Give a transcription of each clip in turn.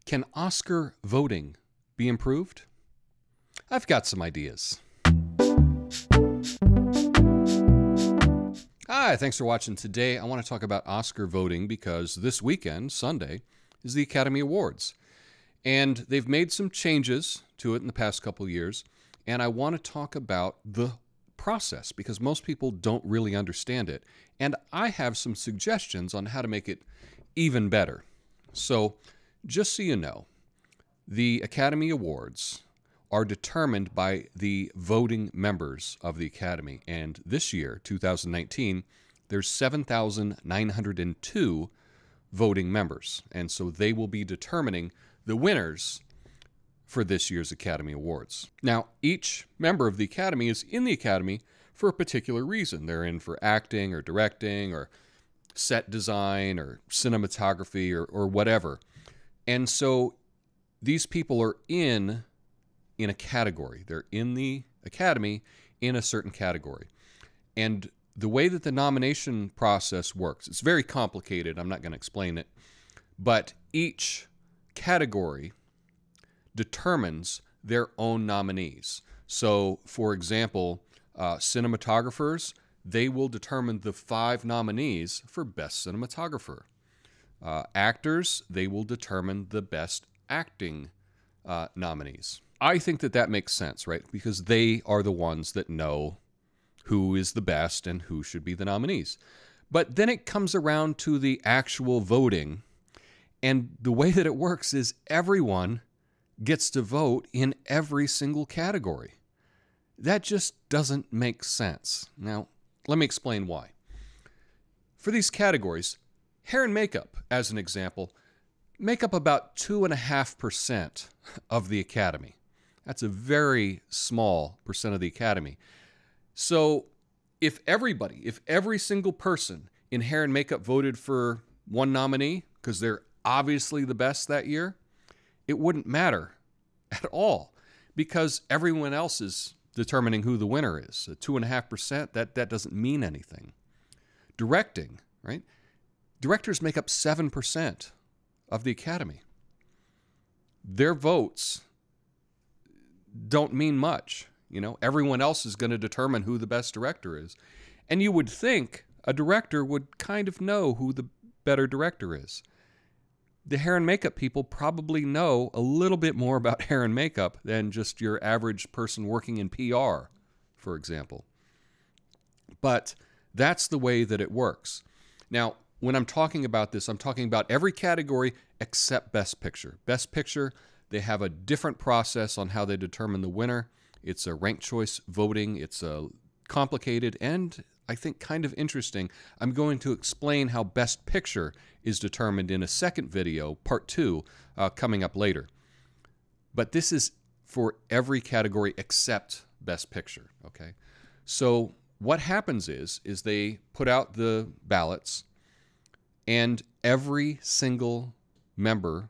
Can Oscar voting be improved? I've got some ideas. Hi, thanks for watching. Today I want to talk about Oscar voting because this weekend, Sunday, is the Academy Awards. And they've made some changes to it in the past couple of years. And I want to talk about the process because most people don't really understand it. And I have some suggestions on how to make it even better. So, just so you know, the Academy Awards are determined by the voting members of the Academy. And this year, 2019, there's 7,902 voting members. And so they will be determining the winners for this year's Academy Awards. Now, each member of the Academy is in the Academy for a particular reason. They're in for acting or directing or set design or cinematography or whatever. And so these people are in a category. They're in the Academy in a certain category. And the way that the nomination process works, it's very complicated. I'm not going to explain it. But each category determines their own nominees. So, for example, cinematographers, they will determine the 5 nominees for Best Cinematographer. Actors, they will determine the Best Acting nominees. I think that makes sense, right? Because they are the ones that know who is the best and who should be the nominees. But then it comes around to the actual voting, and the way that it works is everyone gets to vote in every single category. That just doesn't make sense. Now, let me explain why. For these categories, hair and makeup, as an example, make up about 2.5% of the Academy. That's a very small percent of the Academy. So if every single person in hair and makeup voted for one nominee because they're obviously the best that year, it wouldn't matter at all because everyone else is determining who the winner is. 2.5%, that doesn't mean anything. Directing, right? Directors make up 7% of the Academy. Their votes don't mean much. You know, everyone else is going to determine who the best director is. And you would think a director would kind of know who the better director is. The hair and makeup people probably know a little bit more about hair and makeup than just your average person working in PR, for example. But that's the way that it works. Now, when I'm talking about this, I'm talking about every category except Best Picture. Best Picture, they have a different process on how they determine the winner. It's a ranked choice voting. It's complicated and I think kind of interesting. I'm going to explain how Best Picture is determined in a second video, part 2, coming up later. But this is for every category except Best Picture, okay? So what happens is they put out the ballots and every single member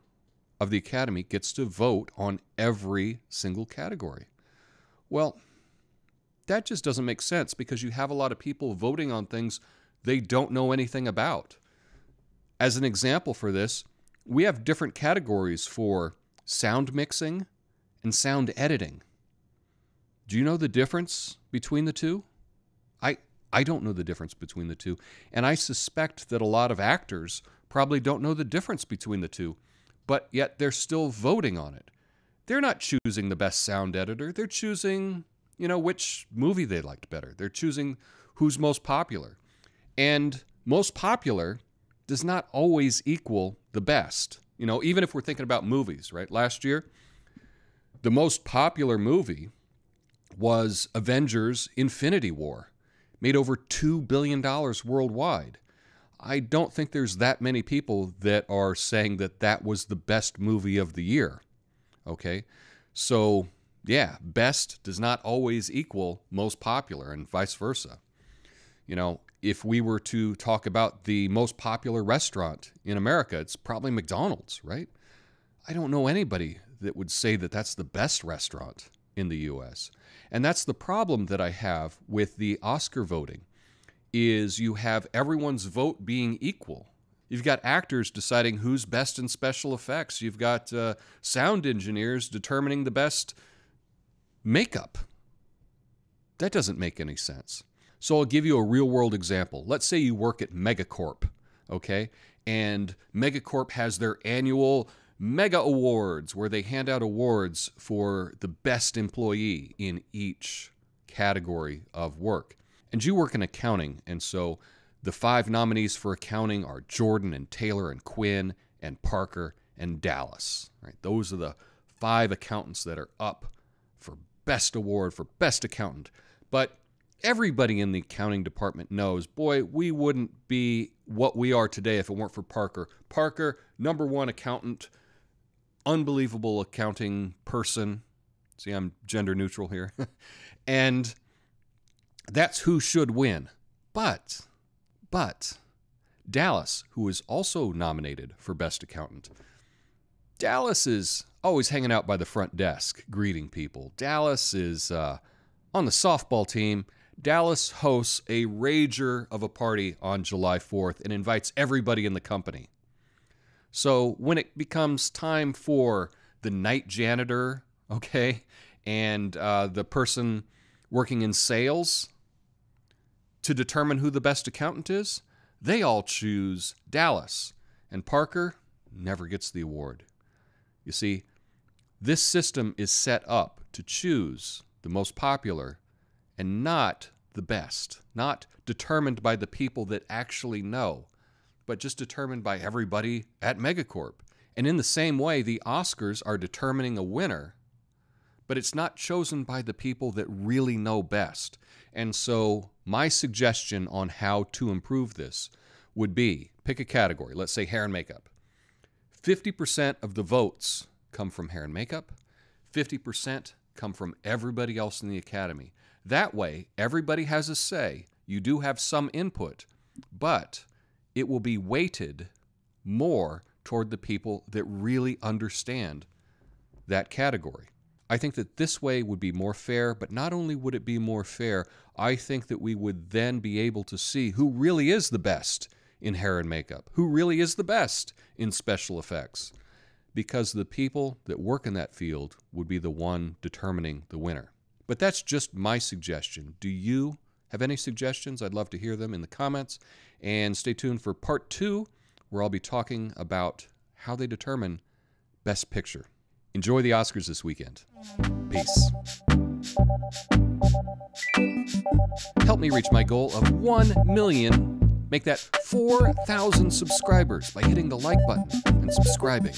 of the Academy gets to vote on every single category. Well, that just doesn't make sense because you have a lot of people voting on things they don't know anything about. As an example for this, we have different categories for sound mixing and sound editing. Do you know the difference between the two? I don't know the difference between the two, and I suspect that a lot of actors probably don't know the difference between the two, but yet they're still voting on it. They're not choosing the best sound editor. They're choosing, which movie they liked better. They're choosing who's most popular. And most popular does not always equal the best. Even if we're thinking about movies, right? Last year, the most popular movie was Avengers: Infinity War. Made over $2 billion worldwide. I don't think there's that many people that are saying that was the best movie of the year. Okay? So, yeah, best does not always equal most popular and vice versa. If we were to talk about the most popular restaurant in America, it's probably McDonald's, right? I don't know anybody that would say that that's the best restaurant in the U.S. And that's the problem that I have with the Oscar voting, is you have everyone's vote being equal. You've got actors deciding who's best in special effects. You've got sound engineers determining the best makeup. That doesn't make any sense. So I'll give you a real-world example. Let's say you work at Megacorp, okay? And Megacorp has their annual Mega Awards where they hand out awards for the best employee in each category of work. And you work in accounting, and so the 5 nominees for accounting are Jordan and Taylor and Quinn and Parker and Dallas. Right? Those are the 5 accountants that are up for best award for best accountant. But everybody in the accounting department knows, boy, we wouldn't be what we are today if it weren't for Parker. Parker, #1 accountant, unbelievable accounting person. See, I'm gender neutral here. And that's who should win. But Dallas, who is also nominated for Best Accountant, Dallas is always hanging out by the front desk, greeting people. Dallas is on the softball team. Dallas hosts a rager of a party on July 4th and invites everybody in the company. So when it becomes time for the night janitor, okay, and the person working in sales to determine who the best accountant is, they all choose Dallas. And Parker never gets the award. You see, this system is set up to choose the most popular and not the best, not determined by the people that actually know, but just determined by everybody at Megacorp. And in the same way, the Oscars are determining a winner, but it's not chosen by the people that really know best. And so my suggestion on how to improve this would be, pick a category, let's say hair and makeup. 50% of the votes come from hair and makeup, 50% come from everybody else in the academy. That way, everybody has a say. You do have some input, but it will be weighted more toward the people that really understand that category. I think that this way would be more fair, but not only would it be more fair, I think that we would then be able to see who really is the best in hair and makeup, who really is the best in special effects, because the people that work in that field would be the one determining the winner. But that's just my suggestion. Do you have any suggestions? I'd love to hear them in the comments. And stay tuned for part 2, where I'll be talking about how they determine Best Picture. Enjoy the Oscars this weekend. Peace. Help me reach my goal of 1 million. Make that 4,000 subscribers by hitting the like button and subscribing.